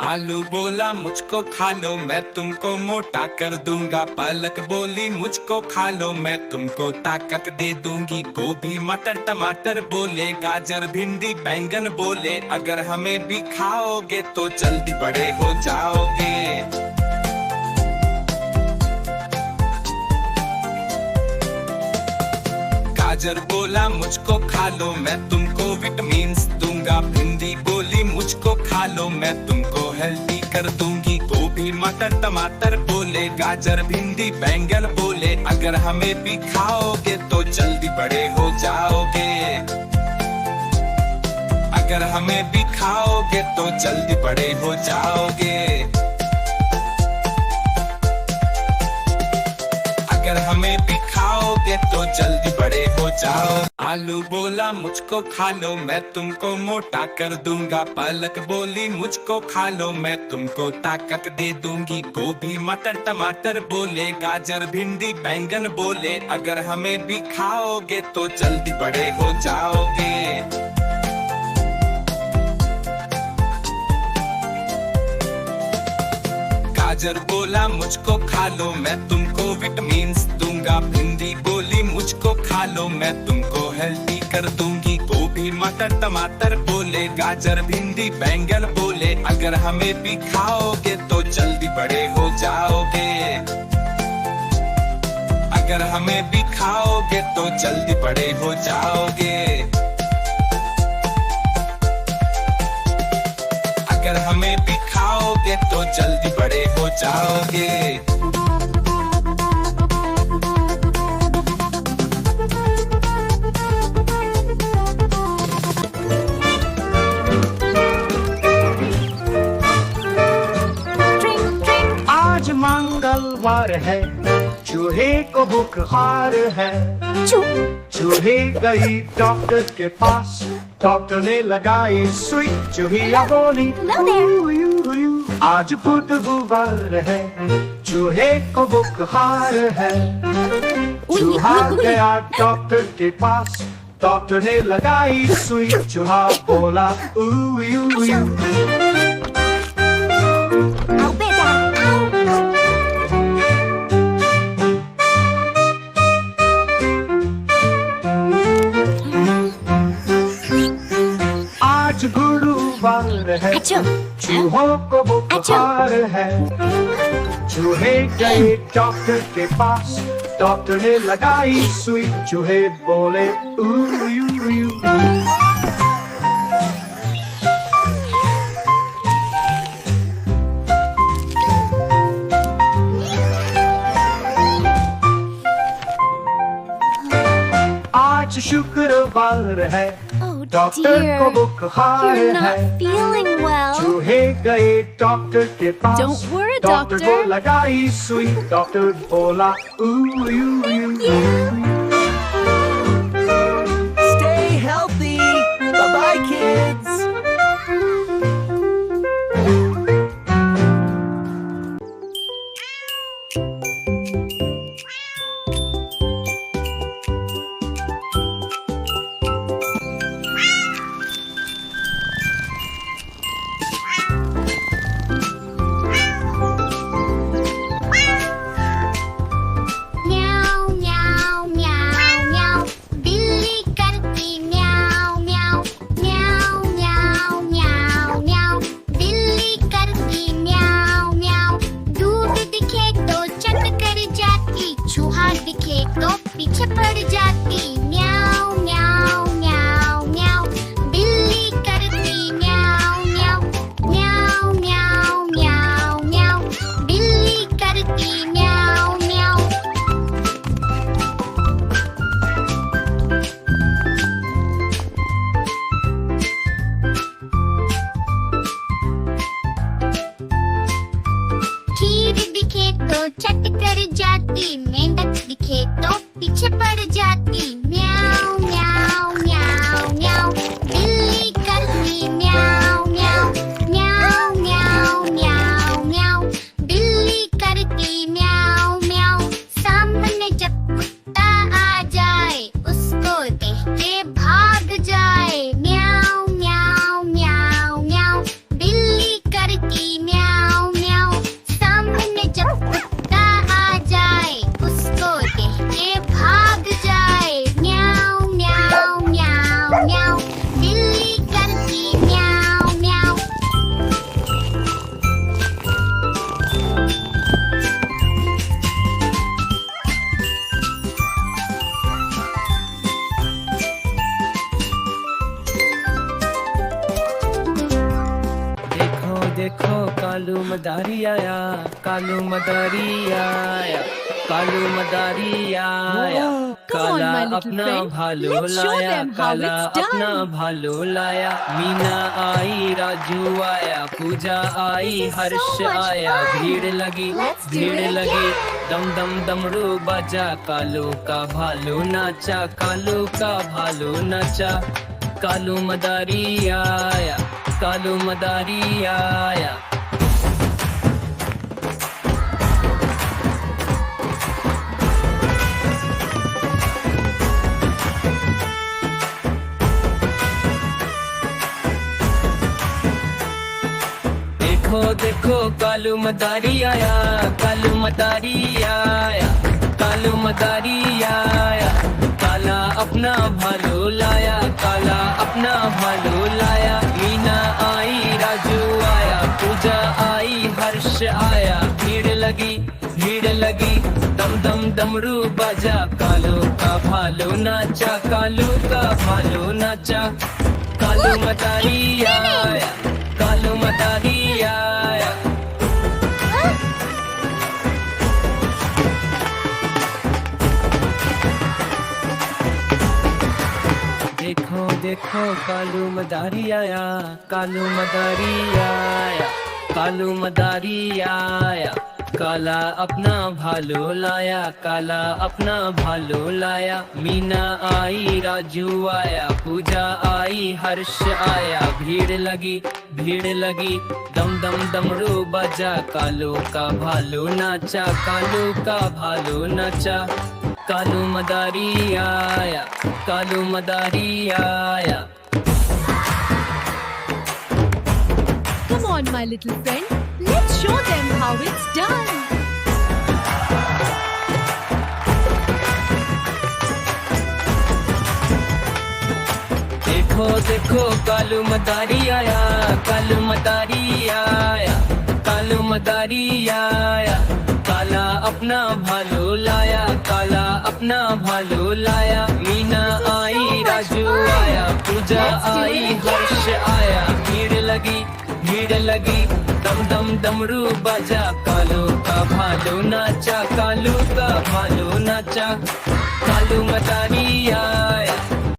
आलू बोला मुझको खा लो, मैं तुमको मोटा कर दूंगा। पालक बोली मुझको खा लो, मैं तुमको ताकत दे दूंगी। गोभी मटर टमाटर बोले, गाजर भिंडी बैंगन बोले, अगर हमें भी खाओगे तो जल्दी बड़े हो जाओगे। गाजर बोला मुझको खा लो, मैं तुमको विटामिन्स दूंगा। भिंडी बोली मुझको खा लो, मैं तुमको हेल्दी कर दूंगी। गोभी मटर टमाटर बोले, गाजर भिंडी बैंगन बोले, अगर हमें भी खाओगे तो जल्दी बड़े हो जाओगे। अगर हमें भी खाओगे तो जल्दी बड़े हो जाओगे। अगर हमें भी खाओगे तो जल्दी बड़े हो जाओ। आलू बोला मुझको खा लो, मैं तुमको मोटा कर दूंगा। पालक बोली मुझको खा लो, मैं तुमको ताकत दे दूंगी। गोभी मटर टमाटर बोले, गाजर भिंडी बैंगन बोले, अगर हमें भी खाओगे तो जल्दी बड़े हो जाओगे। गाजर बोला मुझको खा लो, मैं तुमको विटामिन्स दूंगा। भिंडी बोली मुझको खा लो, मैं तुमको हेल्दी कर दूंगी। गोभी मटर टमाटर बोले, गाजर भिंडी बैंगन बोले, अगर हमें भी खाओगे तो जल्दी बड़े हो जाओगे। अगर हमें भी खाओगे तो जल्दी बड़े हो जाओगे। अगर हमें भी खाओगे तो जल्दी बड़े हो जाओगे। आज मंगलवार है, चूहे को बुखार है। चूहे गई डॉक्टर के पास, डॉक्टर ने लगाई सुई, चूहिया बोली आज बुधवार है, चूहे को बुखार है। चूहा गया डॉक्टर के पास, डॉक्टर ने लगाई सुई, चूहा बोला आज गुरुवार है, चूहों को बुखार है। चूहे गए डॉक्टर के पास, डॉक्टर ने लगाई सुई, चूहे बोले आज शुक्रवार है, डॉक्टर को बुखार है। चूहे गए डॉक्टर के पास, डॉक्टर को लगाई सुई, डॉक्टर बोला Stay healthy. Bye-bye, kids. पीछे पड़ जाती। म्याऊ म्याऊ म्याऊ म्याऊ, बिल्ली करती म्याऊ म्याऊ। म्याऊ म्याऊ म्याऊ म्याऊ, बिल्ली करती म्याऊ म्याऊ। खीर दिखे तो चट कर जाती, मेंढक दिखे तो पीछे पड़ जाती। म्याऊ म्याऊ म्याऊ म्याऊ, बिल्ली करती म्याऊ म्याऊ। म्याऊ म्याऊ म्याऊ म्याऊ, बिल्ली करती म्याऊ म्याऊ। सामने जब कुत्ता आ जाए, उसको देख के भाग जाए। म्याऊ म्याऊ म्याऊ म्याऊ, बिल्ली करती देखो कालू मदारी आया, कालू मदारी आया, कालू मदारी आया। Come on, काला my little अपना friend. भालो Let's show लाया, them how काला it's done. अपना भालो लाया। मीना आई, राजू आया, पूजा आई, This is so Harsh much आया। fun. भीड़ लगी, Let's do भीड़ it लगी, again. दम दम दमरू बजा, कालू का भालू नाचा, कालू का भालू नाचा। कालू मदारी आया, कालू मदारी आया। देखो देखो कालू मदारी आया, कालू मदारी आया, कालू मदारी आया। काला अपना भालू लाया, काला अपना भालू लाया। मीना आई, राजू आया, पूजा आई, हर्ष आया। भीड़ लगी, भीड़ लगी, दम दम दमरू बजा, कालू का भालू नाचा, कालू का भालू नाचा। कालू मदारी आया, कालू मदारी आया। देखो देखो कालू मदारी आया, कालू मदारी आया, कालू मदारी आया। काला अपना भालू लाया, काला अपना भालू लाया। मीना आई, राजू आया, पूजा आई, हर्ष आया। भीड़ लगी, भीड़ लगी, दम दम दमरू बजा, कालू का भालू नाचा, कालू का भालू नाचा। कालू मदारी आया, कालू मदारी आया। Come on, my little friend. Let's show them how it's done. देखो देखो कालू मदारी आया, कालू मदारी आया, कालू मदारी आया। काला अपना भालू लाया, काला अपना भालू लाया। मीना आई, राजू आया, पूजा आई, हर्ष आया। भीड़ लगी, भीड़ लगी, दम दम दमरू बजा, कालू का भालू नाचा, कालू का भालू नाचा। कालू मदारी आया।